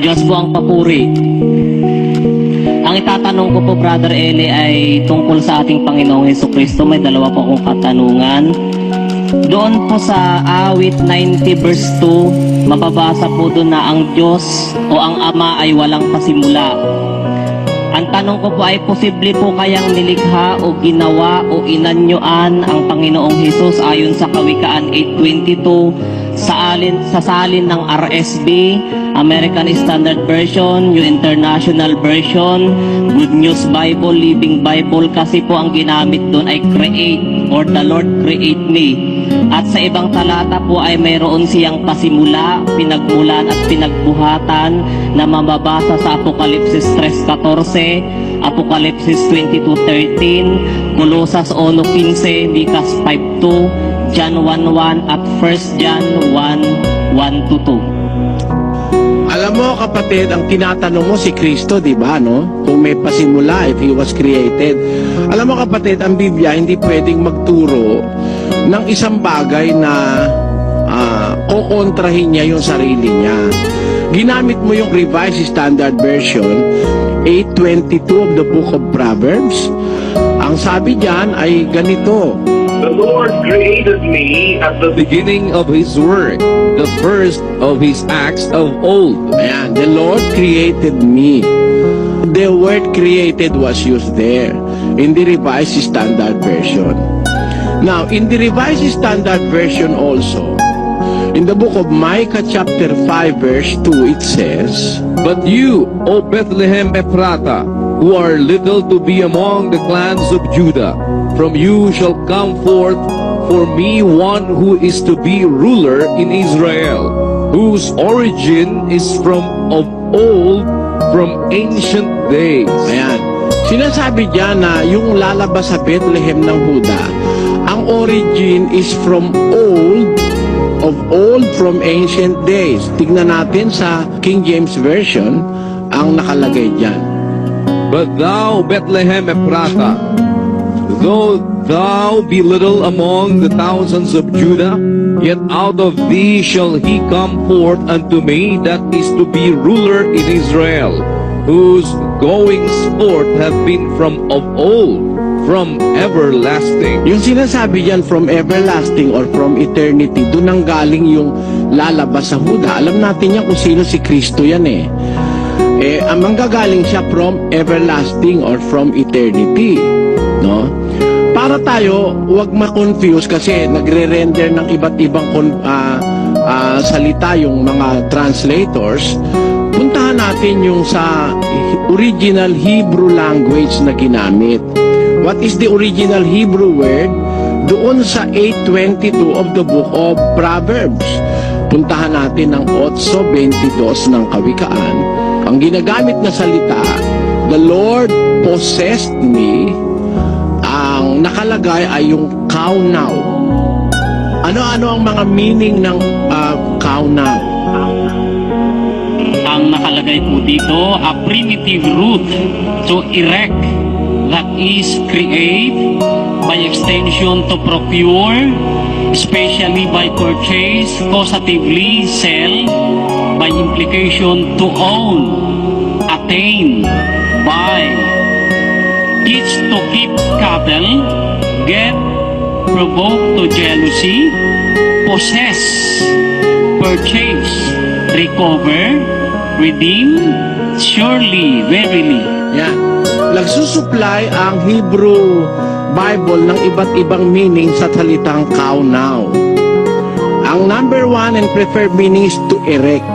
Diyos po ang papuri. Ang itatanong ko po, Brother Eli, ay tungkol sa ating Panginoong Hesukristo. May dalawa po akong katanungan. Doon po sa awit 90 verse 2, mababasa po doon na ang Diyos o ang Ama ay walang pasimula. Ang tanong ko po ay posible po kayang nilikha o ginawa o inanyuan ang Panginoong Hesus ayon sa Kawikaan 8:22 sa salin ng RSV, American Standard Version, New International Version, Good News Bible, Living Bible, kasi po ang ginamit doon ay create or the Lord create me. At sa ibang talata po ay mayroon siyang pasimula, pinagmulan at pinagbuhatan na mababasa sa Apokalipsis 3:14, Apokalipsis 22:13, Colosas 1:15, Micas 5:2, John 1:1 at 1 John 1:1-2. Alam mo kapatid, ang tinatanong mo si Kristo, di ba, no? Kung may pasimula, if He was created. Alam mo kapatid, ang Biblia hindi pwedeng magturo ng isang bagay na kukontrahin niya yung sarili niya. Ginamit mo yung Revised Standard Version 8:22 of the Book of Proverbs. Ang sabi diyan ay ganito: The Lord created me at the beginning of His work, the first of His acts of old. Ayan, the Lord created me. The word created was used there in the Revised Standard Version. Now, in the Revised Standard Version also, in the book of Micah chapter 5 verse 2, it says, But you, O Bethlehem Ephratah, who are little to be among the clans of Judah, from you shall come forth for me one who is to be ruler in Israel, whose origin is from of old, from ancient days. ayan, sinasabi diyan na yung lalabas sa Bethlehem ng Huda, ang origin is from old, of old, from ancient days. Tignan natin sa King James Version, ang nakalagay diyan. But thou, Bethlehem Ephratah, though thou be little among the thousands of Judah, yet out of thee shall he come forth unto me that is to be ruler in Israel, whose goings forth have been from of old, from everlasting. Yung sinasabi diyan from everlasting or from eternity, doon ang galing yung lalabas sa Huda. Alam natin yan kung sino si Kristo yan eh. Ang manggagaling siya from everlasting or from eternity, no? Para tayo wag ma-confuse kasi nagre-render ng iba't ibang salita yung mga translators. Puntahan natin yung sa original Hebrew language na ginamit. What is the original Hebrew word? Doon sa 8:22 of the book of Proverbs. Puntahan natin ang 8:22 ng Kawikaan. Ang ginagamit na salita, the Lord possessed me, ang nakalagay ay yung cow now. Ano-ano ang mga meaning ng cow now? Ang nakalagay po dito, a primitive root to erect, that is create, by extension to procure, especially by purchase, causatively sell, by implication to own, attain, buy, teach to keep cattle, get, provoke to jealousy, possess, purchase, recover, redeem, surely, verily. Yan. Nagsusupply ang Hebrew Bible ng iba't ibang meaning sa salitang cow now. Ang number one and preferred meaning is to erect.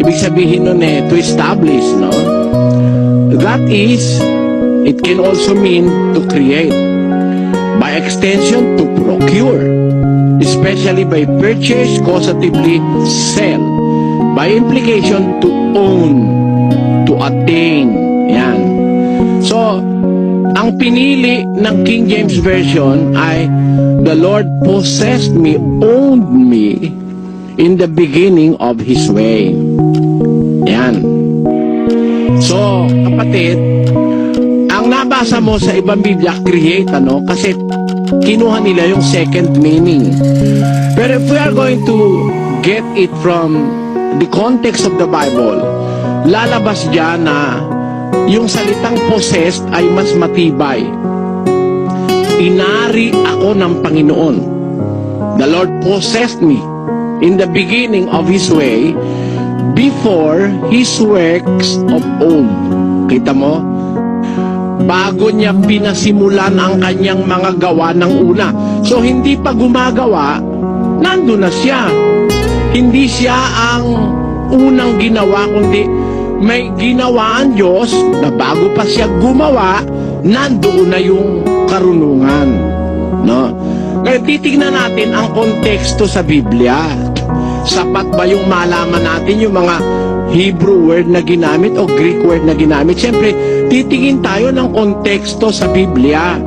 Ibig sabihin nun to establish, no? That is, it can also mean to create. By extension, to procure. Especially by purchase, causatively sell. By implication, to own, to attain. Yan. So, ang pinili ng King James Version ay the Lord possessed me, owned me in the beginning of His way. Yan. So, kapatid, ang nabasa mo sa ibang Biblia, create, ano? Kasi kinuha nila yung second meaning. Pero if we are going to get it from the context of the Bible, lalabas dyan na yung salitang possessed ay mas matibay. Inari ako ng Panginoon. The Lord possessed me in the beginning of His way before His works of old. Kita mo? Bago niya pinasimulan ang kanyang mga gawa ng una. So hindi pa gumagawa, nandun na siya. Hindi siya ang unang ginawa, kundi may ginawa ang Diyos na bago pa siya gumawa, nandoon na yung karunungan. No? Kaya titignan natin ang konteksto sa Biblia. Sapat ba yung malaman natin yung mga Hebrew word na ginamit o Greek word na ginamit? Siyempre, titingin tayo ng konteksto sa Biblia.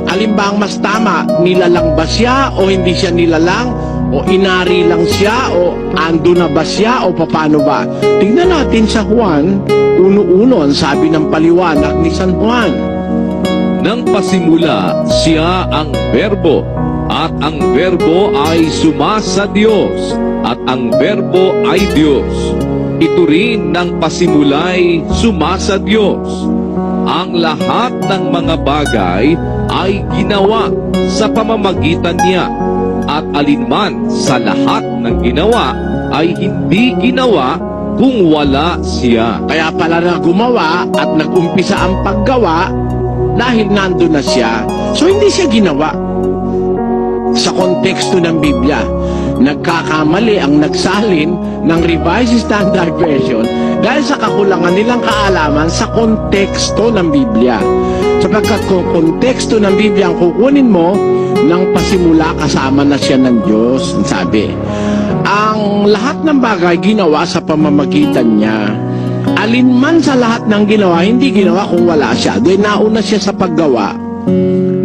Alin ba ang mas tama? Nilalang ba siya o hindi siya nilalang? O inari lang siya o ando na ba siya o paano ba? Tingnan natin sa Juan 1:1, ang sabi ng paliwanag ni San Juan. Nang pasimula, siya ang Verbo, at ang Verbo ay sumasa Diyos, at ang Verbo ay Diyos. Ito rin ng pasimulay sumasa Diyos. Ang lahat ng mga bagay ay ginawa sa pamamagitan niya, at alinman sa lahat ng ginawa ay hindi ginawa kung wala siya. Kaya pala na gumawa at nag-umpisa ang paggawa dahil nandun na siya. So hindi siya ginawa. Sa konteksto ng Biblia, nagkakamali ang nagsalin ng Revised Standard Version dahil sa kakulangan nilang kaalaman sa konteksto ng Biblia. Sapagkat kung konteksto ng Biblia ang kukunin mo, nang pasimula kasama na siya ng Diyos, ang sabi. Ang lahat ng bagay ginawa sa pamamagitan niya. Alinman sa lahat ng ginawa, hindi ginawa kung wala siya. Dahil nauna siya sa paggawa.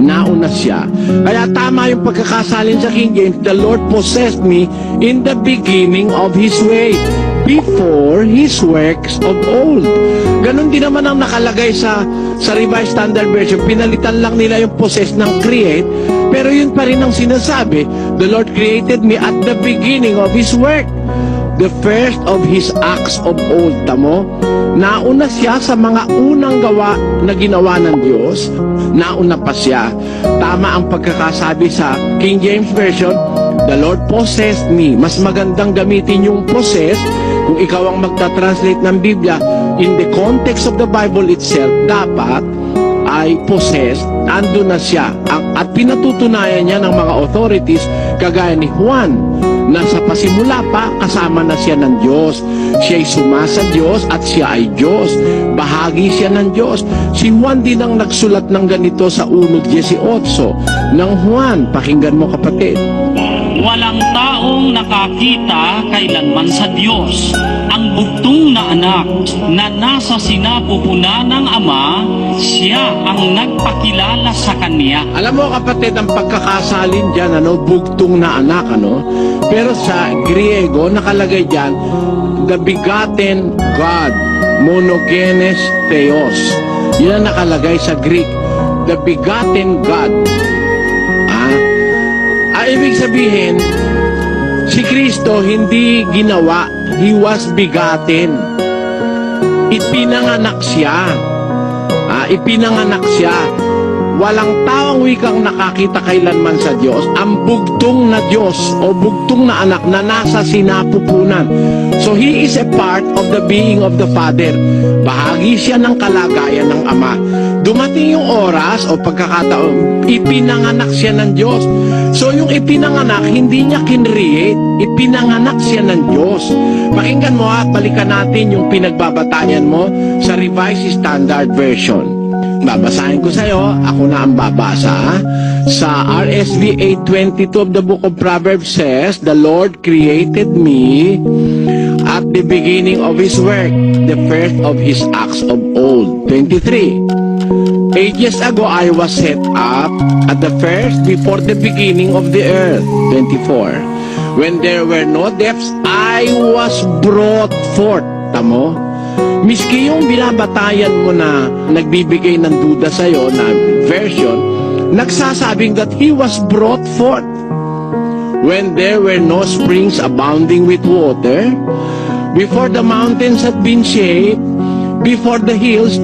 Nauna siya. Kaya tama yung pagkakasalin sa King James, the Lord possessed me in the beginning of His way, before His works of old. Ganon din naman ang nakalagay sa Revised Standard Version. Pinalitan lang nila yung possess ng create, pero yun pa rin ang sinasabi, the Lord created me at the beginning of His work, the first of His acts of old. Tamo? Nauna siya sa mga unang gawa na ginawa ng Diyos. Nauna pa siya. Tama ang pagkakasabi sa King James Version, the Lord possessed me. Mas magandang gamitin yung possess kung ikaw ang magta-translate ng Biblia. In the context of the Bible itself, dapat ay possessed, ando na siya. At pinatutunayan niya ng mga authorities, kagaya ni Juan, na sa pasimula pa, kasama na siya ng Diyos. Siya ay sumasa Diyos at siya ay Diyos. Bahagi siya ng Diyos. Si Juan din ang nagsulat ng ganito sa 1:18 ng Juan. Pakinggan mo, kapatid. Walang taong nakakita kailanman sa Diyos. Ang bugtong na anak na nasa sinapupunan ng Ama, siya ang nagpakilala sa Kanya. Alam mo, kapatid, ang pagkakasalin dyan, bugtong na anak, Pero sa Griego, nakalagay dyan, the begotten God, monogenes theos. Yun ang nakalagay sa Greek, the begotten God. Ibig sabihin, si Kristo hindi ginawa, He was begotten. Ipinanganak siya. Ipinanganak siya. Walang taong wikang nakakita kailanman sa Diyos. Ang bugtong na Diyos o bugtong na anak na nasa sinapupunan. So He is a part of the being of the Father. Bahagi siya ng kalagayan ng Ama. Dumating yung oras o pagkakataon, ipinanganak siya ng Diyos. So yung ipinanganak, hindi niya kinreate, ipinanganak siya ng Diyos. Pakinggan mo at balikan natin yung pinagbabatayan mo sa Revised Standard Version. Babasahin ko sa iyo, ako na ang babasa. Sa RSV 8:22 of the book of Proverbs says, the Lord created me at the beginning of His work, the first of His acts of old. 23. Ages ago I was set up at the first before the beginning of the earth. 24. When there were no depths, I was brought forth. Tamo? Miski yung binabatayan mo na nagbibigay ng duda sa'yo na version, nagsasabing that He was brought forth. When there were no springs abounding with water, Before the mountains had been shaped, before the hills,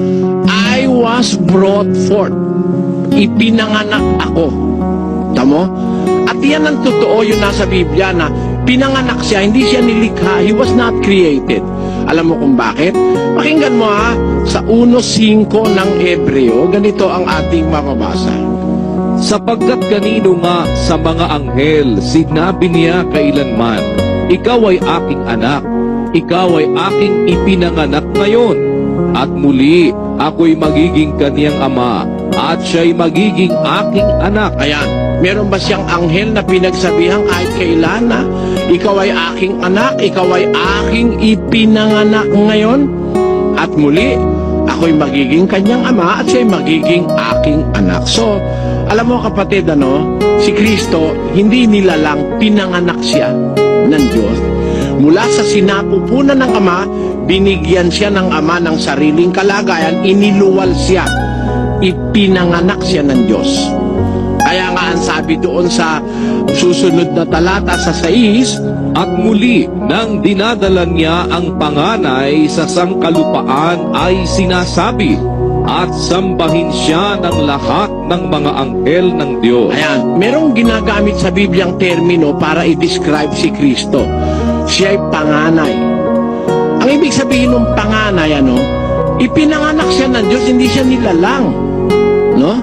I was brought forth. Ipinanganak ako. Tamo? At yan ang totoo yun nasa Biblia na pinanganak siya, hindi siya nilikha. He was not created. Alam mo kung bakit? Pakinggan mo sa 1:5 ng Hebreo, ganito ang ating mababasa. Sapagkat kanino nga sa mga anghel sinabi niya kailanman, ikaw ay aking anak, ikaw ay aking ipinanganak ngayon, at muli ako'y magiging kaniyang ama, at siya'y magiging aking anak. Ayan, meron ba siyang anghel na pinagsabihan kahit kailan na ikaw ay aking anak, ikaw ay aking ipinanganak ngayon, at muli ako'y magiging kanyang ama at siya'y magiging aking anak. So, alam mo kapatid, si Kristo, hindi nilalang, pinanganak siya ng Diyos. Mula sa sinapupunan ng Ama, binigyan siya ng Ama ng sariling kalagayan, iniluwal siya, ipinanganak siya ng Diyos. Kaya nga ang sabi doon sa susunod na talata sa 6, At muli, nang dinadala niya ang panganay sa sangkalupaan ay sinasabi, at sambahin siya ng lahat ng mga anghel ng Diyos. ayan, merong ginagamit sa Bibliang termino para i-describe si Kristo. Siya ay panganay. Ang ibig sabihin ng panganay, ipinanganak siya ng Diyos, hindi siya nilalang. No?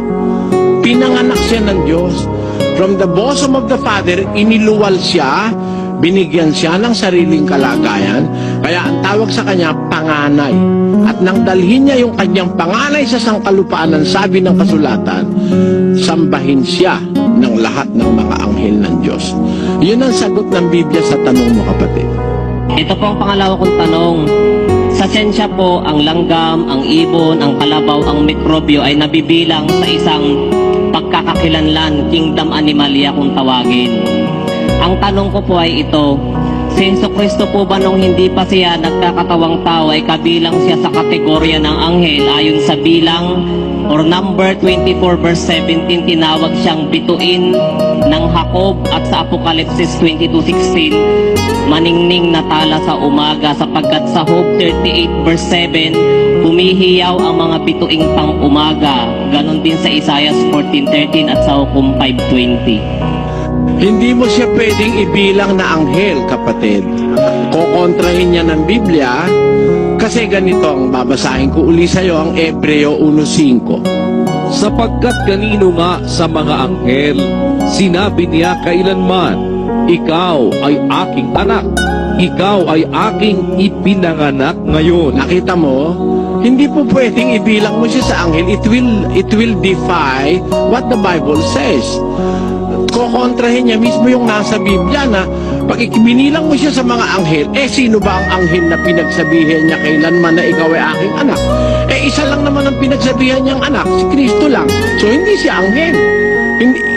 Pinanganak siya ng Diyos. From the bosom of the Father, iniluwal siya, binigyan siya ng sariling kalagayan, kaya ang tawag sa kanya, panganay. At nang dalhin niya yung kanyang panganay sa sangkalupaan, ang sabi ng kasulatan, sambahin siya ng lahat ng mga anghel ng Diyos. Yun ang sagot ng Biblia sa tanong mo, kapatid. Ito po ang pangalawa kong tanong. Sa siyensya po, ang langgam, ang ibon, ang kalabaw, ang mikrobyo ay nabibilang sa isang pagkakakilanlan, kingdom animalia kung tawagin. Ang tanong ko po ay ito, si Jesucristo po ba nung hindi pa siya nagkakatawang tao ay kabilang siya sa kategorya ng anghel ayon sa bilang or number 24 verse 17 tinawag siyang bituin ng Jacob at sa Apokalipsis 22:16 maningning na tala sa umaga sapagkat sa Job 38 verse 7 humihiyaw ang mga bituing pang umaga, ganon din sa Isaiah 14:13 at sa Hukom 5:20. Hindi mo siya pwedeng ibilang na anghel, kapatid. Kukontrahin niya ng Biblia, kasi ganito ang babasahin ko uli sa iyo, ang Hebreo 1:5. Sapagkat kanino nga sa mga anghel sinabi niya kailanman, ikaw ay aking anak, ikaw ay aking ipinanganak ngayon. Nakita mo, hindi po pwedeng ibilang mo siya sa anghel. It will defy what the Bible says. Kukontrahin niya mismo yung nasa Biblia na pag ikibinilang mo siya sa mga anghel, sino ba ang anghel na pinagsabihan niya kailanman na ikaw ay aking anak? Isa lang naman ang pinagsabihan niyang anak, si Kristo lang. So hindi siya anghel.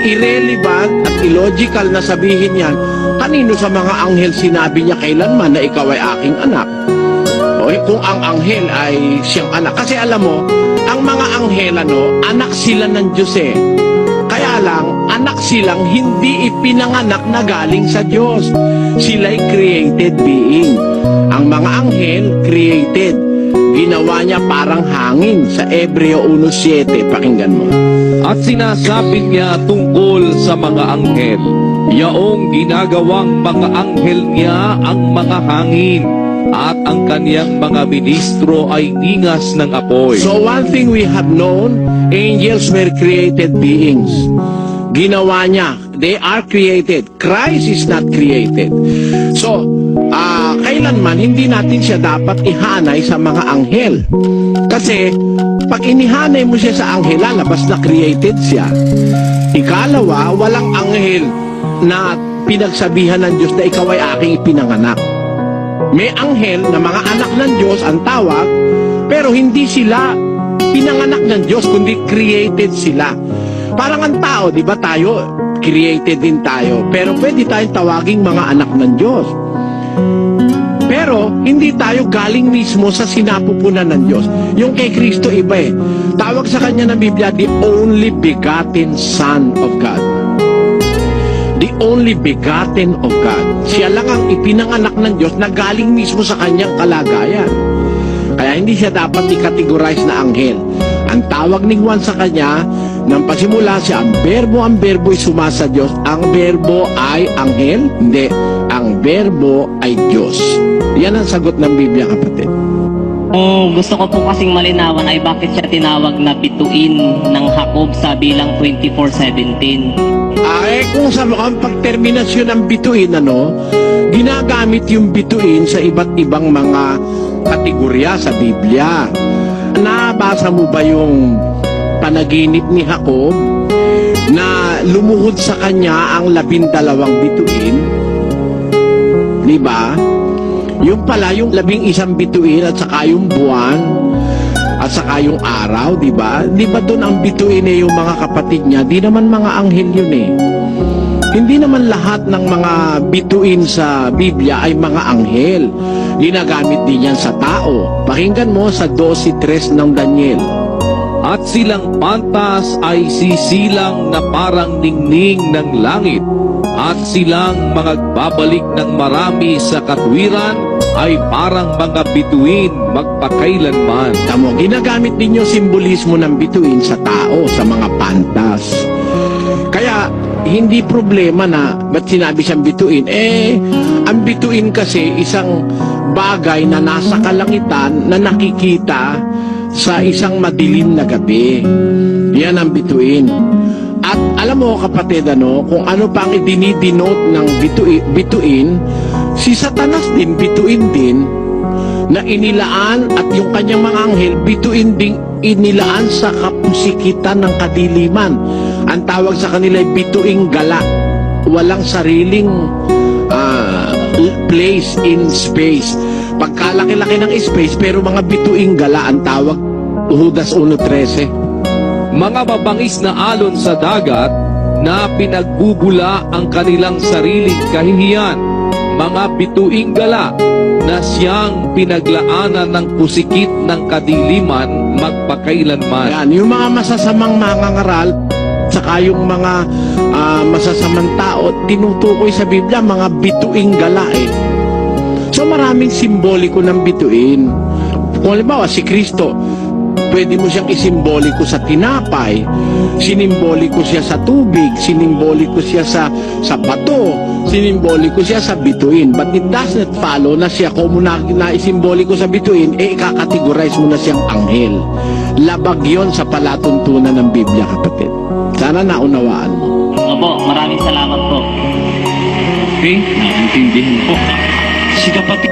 Irrelevant at illogical na sabihin yan, kanino sa mga anghel sinabi niya kailanman na ikaw ay aking anak? O kung ang anghel ay siyang anak. Kasi alam mo, ang mga anghel, anak sila ng Diyos Kaya lang, anak silang hindi ipinanganak na galing sa Diyos. Sila'y created being. Ang mga anghel, created. Ginawa niya parang hangin sa Hebreo 1:7. Pakinggan mo. At sinasabi niya tungkol sa mga anghel, yaong ginagawang mga anghel niya ang mga hangin, at ang kaniyang mga ministro ay ningas ng apoy. So one thing we have known, angels were created beings. Ginawa niya. They are created. Christ is not created. So, kailanman hindi natin siya dapat ihanay sa mga anghel. Kasi, pag inihanay mo siya sa anghel, lalabas na created siya. Ikalawa, walang anghel na pinagsabihan ng Diyos na ikaw ay aking ipinanganak. May anghel na mga anak ng Diyos ang tawag, pero hindi sila pinanganak ng Diyos, kundi created sila. Parang ang tao, di ba tayo, created din tayo, pero pwede tayong tawaging mga anak ng Diyos. Pero hindi tayo galing mismo sa sinapupunan ng Diyos. Yung kay Kristo iba Tawag sa kanya ng Biblia, the only begotten Son of God. the only begotten of God. Siya lang ang ipinanganak ng Diyos na galing mismo sa kanyang kalagayan. Kaya hindi siya dapat i-categorize na anghel. Ang tawag ni Juan sa kanya, nang pasimula siya, ang berbo ay sumasa Diyos. Ang berbo ay anghel? Hindi. Ang berbo ay Diyos. Yan ang sagot ng Biblia, kapatid. Gusto ko po kasing malinawan ay bakit siya tinawag na bituin ng Jacob sa bilang 24:17. Kung sa mga pagterminasyon ng bituin, ginagamit yung bituin sa iba't ibang mga kategorya sa Biblia. Nabasa mo ba yung panaginip ni Jacob na lumuhod sa kanya ang 12 bituin? Di ba? Yung pala, yung 11 bituin at saka yung buwan at saka yung araw, di ba? Di ba doon ang bituin yung mga kapatid niya? Di naman mga anghel yun eh. Hindi naman lahat ng mga bituin sa Biblia ay mga anghel. Ginagamit din yan sa tao. Pakinggan mo sa 12:3 ng Daniel. At silang pantas ay sisilang na parang ningning ng langit. At silang magbabalik ng marami sa katwiran ay parang mga bituin magpakailanman. Tamo, ginagamit din yung simbolismo ng bituin sa tao, sa mga pantas. Kaya, hindi problema na ba't sinabi siyang bituin? Ang bituin kasi isang bagay na nasa kalangitan na nakikita sa isang madilim na gabi. Yan ang bituin. At alam mo kapatid, kung ano pa ang idinidenote ng bituin, si Satanas din, bituin din, na inilaan at yung kanyang mga anghel, bituin din inilaan sa kapusikitan ng kadiliman. Ang tawag sa kanila ay bituing gala. Walang sariling place in space. Pagkalaki-laki ng space, pero mga bituing gala ang tawag. Judas 1:13. Mga mabangis na alon sa dagat na pinagbubula ang kanilang sariling kahihiyan. Mga bituing gala na siyang pinaglaanan ng pusikit ng kadiliman magpakailanman. Yan, yung mga masasamang mangangaral, saka yung mga masasamang tao, tinutukoy sa Biblia, mga bituing gala eh. So maraming simboliko ng bituin. Kung halimbawa, si Kristo, pwede mo siyang isimboliko sa tinapay, sinimboliko siya sa tubig, sinimboliko siya sa bato, sinimboliko siya sa bituin. But it does not follow na siya, kung na isimboliko sa bituin, ikakategorize mo na siyang anghel. Labag yon sa palatuntunan ng Biblia, kapatid. Sana naunawaan mo. Opo, maraming salamat po. Okay, naintindihan po. Si kapatid